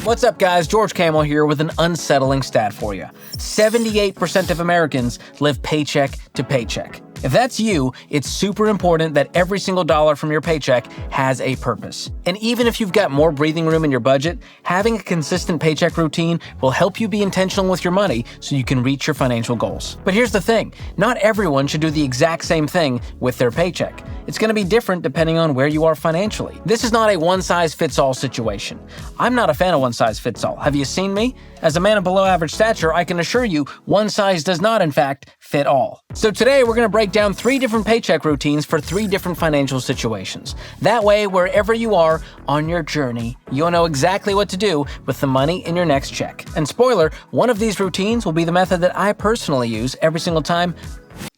What's up, guys? George Kamel here with an unsettling stat for you. 78% of Americans live paycheck to paycheck. If that's you, it's super important that every single dollar from your paycheck has a purpose. And even if you've got more breathing room in your budget, having a consistent paycheck routine will help you be intentional with your money so you can reach your financial goals. But here's the thing, not everyone should do the exact same thing with their paycheck. It's going to be different depending on where you are financially. This is not a one-size-fits-all situation. I'm not a fan of one-size-fits-all. Have you seen me? As a man of below average stature, I can assure you one size does not, in fact, fit all. So today we're going to break down 3 different paycheck routines for 3 different financial situations. That way, wherever you are on your journey, you'll know exactly what to do with the money in your next check. And spoiler, one of these routines will be the method that I personally use every single time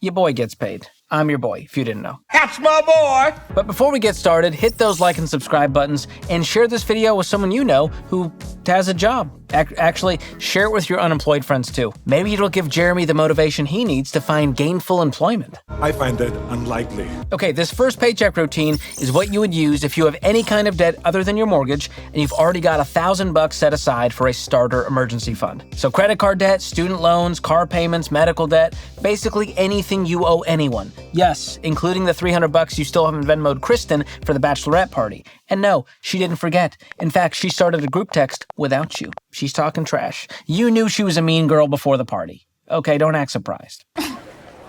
your boy gets paid. I'm your boy, if you didn't know. That's my boy! But before we get started, hit those like and subscribe buttons and share this video with someone you know who has a job. Actually, share it with your unemployed friends too. Maybe it'll give Jeremy the motivation he needs to find gainful employment. I find that unlikely. Okay, this first paycheck routine is what you would use if you have any kind of debt other than your mortgage and you've already got $1,000 set aside for a starter emergency fund. So credit card debt, student loans, car payments, medical debt, basically anything you owe anyone. Yes, including the $300 you still haven't Venmo'd Kristen for the bachelorette party. And no, she didn't forget. In fact, she started a group text without you. She's talking trash. You knew she was a mean girl before the party. Okay, don't act surprised.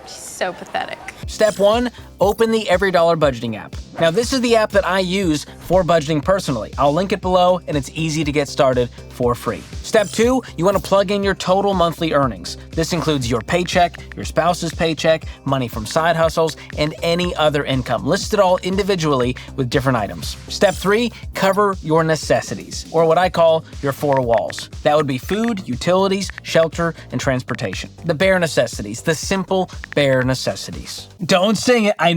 She's so pathetic. Step 1, open the EveryDollar budgeting app. Now, this is the app that I use for budgeting personally. I'll link it below, and it's easy to get started for free. Step 2, you want to plug in your total monthly earnings. This includes your paycheck, your spouse's paycheck, money from side hustles, and any other income. List it all individually with different items. Step 3, cover your necessities, or what I call your 4 walls. That would be food, utilities, shelter, and transportation. The bare necessities, the simple bare necessities. Don't sing it. I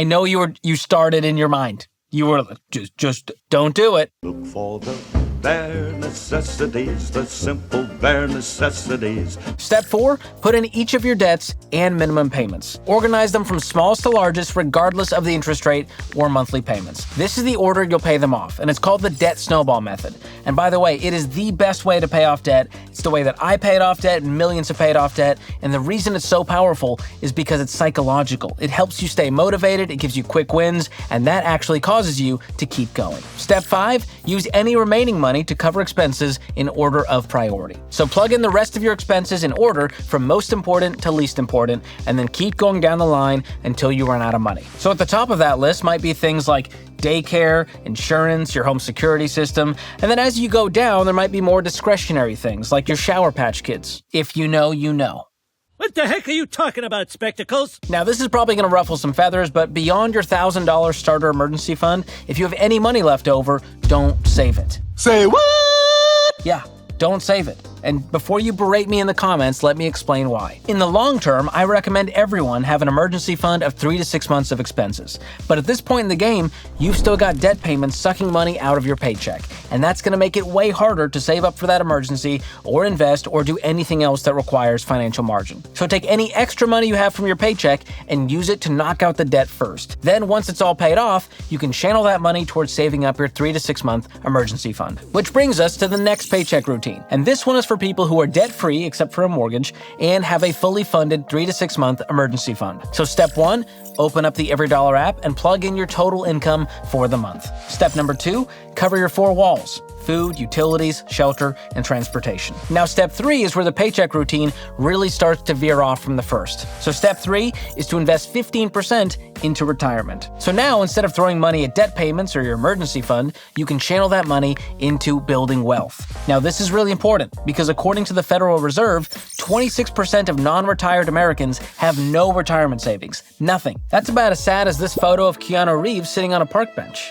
know you started in your mind. You were just don't do it. Look for the bare necessities, the simple bare necessities. Step 4, put in each of your debts and minimum payments. Organize them from smallest to largest regardless of the interest rate or monthly payments. This is the order you'll pay them off, and it's called the debt snowball method. And by the way, it is the best way to pay off debt. It's the way that I paid off debt and millions have paid off debt, and the reason it's so powerful is because it's psychological. It helps you stay motivated, it gives you quick wins, and that actually causes you to keep going. Step 5, use any remaining money to cover expenses in order of priority. So plug in the rest of your expenses in order from most important to least important, and then keep going down the line until you run out of money. So at the top of that list might be things like daycare, insurance, your home security system, and then as you go down, there might be more discretionary things like your Shower Patch Kids. If you know, you know. What the heck are you talking about, Spectacles? Now, this is probably going to ruffle some feathers, but beyond your $1,000 starter emergency fund, if you have any money left over, don't save it. Say what? Yeah, don't save it. And before you berate me in the comments, let me explain why. In the long term, I recommend everyone have an emergency fund of 3 to 6 months of expenses. But at this point in the game, you've still got debt payments sucking money out of your paycheck. And that's going to make it way harder to save up for that emergency or invest or do anything else that requires financial margin. So take any extra money you have from your paycheck and use it to knock out the debt first. Then once it's all paid off, you can channel that money towards saving up your 3 to 6 month emergency fund. Which brings us to the next paycheck routine. And this one is for people who are debt-free except for a mortgage and have a fully funded 3 to 6 month emergency fund. So step 1, open up the EveryDollar app and plug in your total income for the month. Step number 2, cover your 4 walls: food, utilities, shelter, and transportation. Now, step 3 is where the paycheck routine really starts to veer off from the first. So step 3 is to invest 15% into retirement. So now, instead of throwing money at debt payments or your emergency fund, you can channel that money into building wealth. Now, this is really important because according to the Federal Reserve, 26% of non-retired Americans have no retirement savings. Nothing. That's about as sad as this photo of Keanu Reeves sitting on a park bench.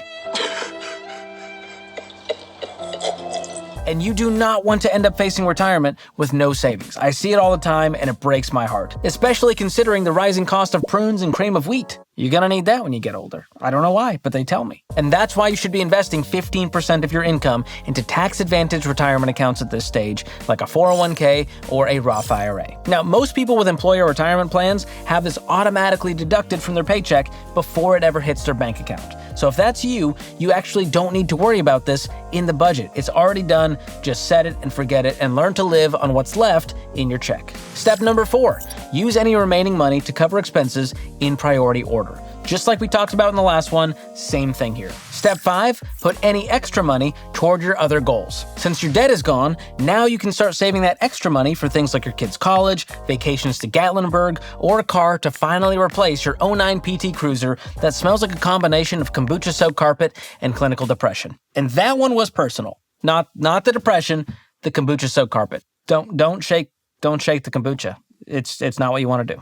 And you do not want to end up facing retirement with no savings. I see it all the time and it breaks my heart, especially considering the rising cost of prunes and cream of wheat. You're gonna need that when you get older. I don't know why, but they tell me. And that's why you should be investing 15% of your income into tax-advantaged retirement accounts at this stage, like a 401k or a Roth IRA. Now, most people with employer retirement plans have this automatically deducted from their paycheck before it ever hits their bank account. So if that's you, you actually don't need to worry about this in the budget. It's already done. Just set it and forget it and learn to live on what's left in your check. Step number 4, use any remaining money to cover expenses in priority order. Just like we talked about in the last one, same thing here. Step 5, put any extra money toward your other goals. Since your debt is gone, now you can start saving that extra money for things like your kids' college, vacations to Gatlinburg, or a car to finally replace your '09 PT Cruiser that smells like a combination of kombucha-soaked carpet and clinical depression. And that one was personal. Not the depression, the kombucha-soaked carpet. Don't shake the kombucha. It's not what you want to do.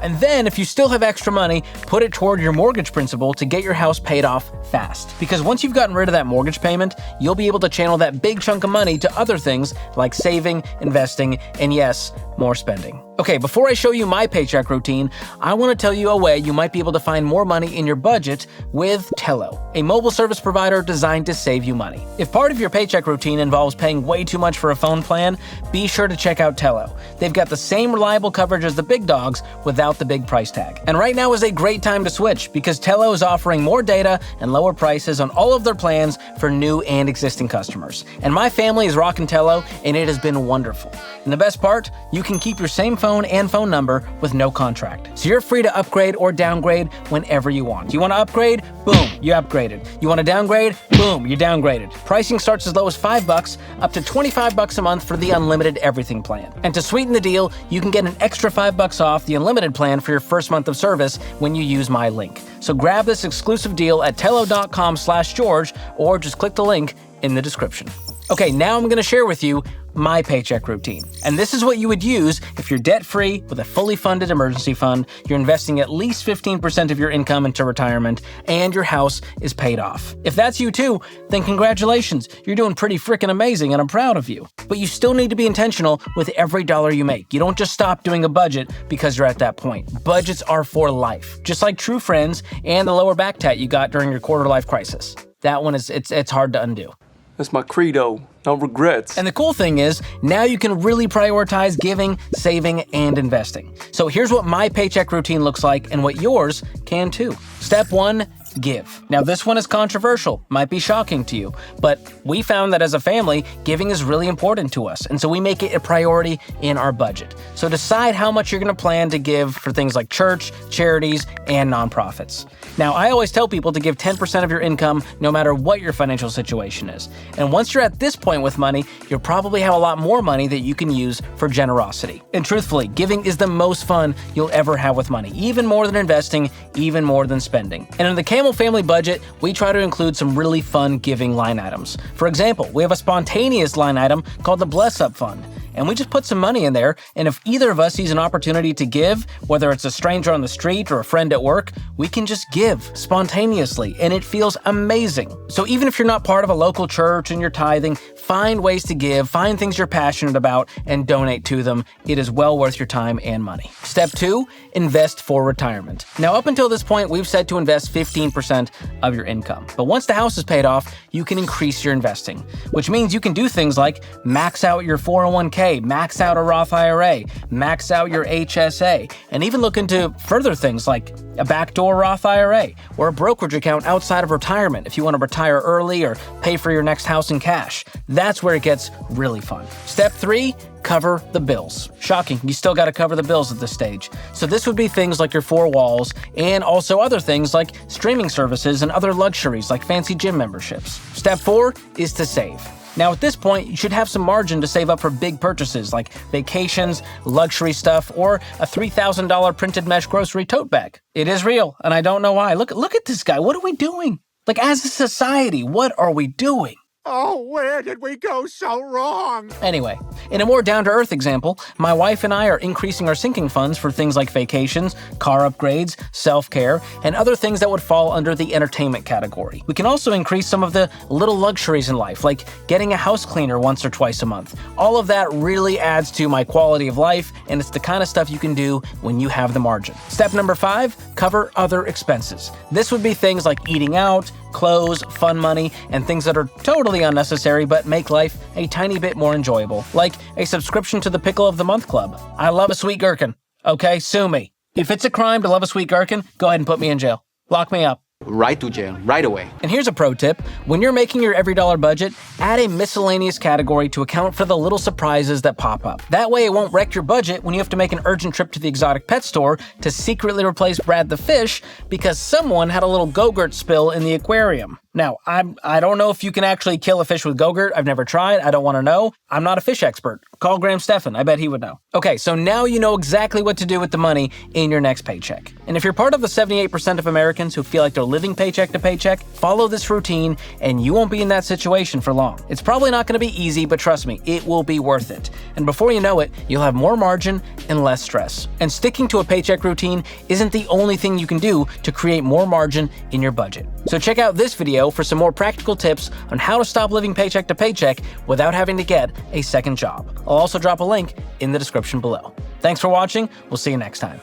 And then, if you still have extra money, put it toward your mortgage principal to get your house paid off fast. Because once you've gotten rid of that mortgage payment, you'll be able to channel that big chunk of money to other things like saving, investing, and yes, more spending. Okay, before I show you my paycheck routine, I want to tell you a way you might be able to find more money in your budget with Tello, a mobile service provider designed to save you money. If part of your paycheck routine involves paying way too much for a phone plan, be sure to check out Tello. They've got the same reliable coverage as the big dogs without the big price tag. And right now is a great time to switch because Tello is offering more data and lower prices on all of their plans for new and existing customers. And my family is rocking Tello, and it has been wonderful. And the best part, you can keep your same phone and phone number with no contract. So you're free to upgrade or downgrade whenever you want. You want to upgrade? Boom, you upgraded. You want to downgrade? Boom, you downgraded. Pricing starts as low as $5 up to $25 a month for the unlimited everything plan. And to sweeten the deal, you can get an extra $5 off the unlimited plan for your first month of service when you use my link. So grab this exclusive deal at tello.com/George or just click the link in the description. Okay, now I'm going to share with you my paycheck routine. And this is what you would use if you're debt-free with a fully funded emergency fund, you're investing at least 15% of your income into retirement, and your house is paid off. If that's you too, then congratulations. You're doing pretty freaking amazing and I'm proud of you. But you still need to be intentional with every dollar you make. You don't just stop doing a budget because you're at that point. Budgets are for life. Just like true friends and the lower back tat you got during your quarter-life crisis. That one it's hard to undo. That's my credo. No regrets. And the cool thing is, now you can really prioritize giving, saving, and investing. So here's what my paycheck routine looks like and what yours can too. Step 1, give. Now this one is controversial, might be shocking to you, but we found that as a family, giving is really important to us, and so we make it a priority in our budget. So decide how much you're going to plan to give for things like church, charities, and nonprofits. Now, I always tell people to give 10% of your income no matter what your financial situation is. And once you're at this point with money, you'll probably have a lot more money that you can use for generosity. And truthfully, giving is the most fun you'll ever have with money, even more than investing, even more than spending. And in the Kamel family budget, we try to include some really fun giving line items. For example, we have a spontaneous line item called the Bless Up Fund. And we just put some money in there, and if either of us sees an opportunity to give, whether it's a stranger on the street or a friend at work, we can just give spontaneously, and it feels amazing. So even if you're not part of a local church and you're tithing, find ways to give, find things you're passionate about, and donate to them. It is well worth your time and money. Step 2, invest for retirement. Now, up until this point, we've said to invest 15% of your income. But once the house is paid off, you can increase your investing, which means you can do things like max out your 401k, max out a Roth IRA, max out your HSA, and even look into further things like a backdoor Roth IRA or a brokerage account outside of retirement if you want to retire early or pay for your next house in cash. That's where it gets really fun. Step 3, cover the bills. Shocking, you still got to cover the bills at this stage. So this would be things like your 4 walls and also other things like streaming services and other luxuries like fancy gym memberships. Step 4 is to save. Now at this point, you should have some margin to save up for big purchases like vacations, luxury stuff, or a $3,000 printed mesh grocery tote bag. It is real, and I don't know why. Look at this guy. What are we doing? Like, as a society, what are we doing? Oh, where did we go so wrong? Anyway, in a more down-to-earth example, my wife and I are increasing our sinking funds for things like vacations, car upgrades, self-care, and other things that would fall under the entertainment category. We can also increase some of the little luxuries in life, like getting a house cleaner once or twice a month. All of that really adds to my quality of life, and it's the kind of stuff you can do when you have the margin. Step number 5, cover other expenses. This would be things like eating out, clothes, fun money, and things that are totally unnecessary but make life a tiny bit more enjoyable, like a subscription to the Pickle of the Month Club. I love a sweet gherkin. Okay, sue me. If it's a crime to love a sweet gherkin, go ahead and put me in jail. Lock me up. Right to jail, right away. And here's a pro tip. When you're making your every dollar budget, add a miscellaneous category to account for the little surprises that pop up. That way it won't wreck your budget when you have to make an urgent trip to the exotic pet store to secretly replace Brad the fish because someone had a little Go-Gurt spill in the aquarium. Now, I don't know if you can actually kill a fish with Go-Gurt. I've never tried. I don't want to know. I'm not a fish expert. Call Graham Stephan. I bet he would know. Okay, so now you know exactly what to do with the money in your next paycheck. And if you're part of the 78% of Americans who feel like they're living paycheck to paycheck, follow this routine and you won't be in that situation for long. It's probably not going to be easy, but trust me, it will be worth it. And before you know it, you'll have more margin and less stress. And sticking to a paycheck routine isn't the only thing you can do to create more margin in your budget. So check out this video for some more practical tips on how to stop living paycheck to paycheck without having to get a second job. I'll also drop a link in the description below. Thanks for watching. We'll see you next time.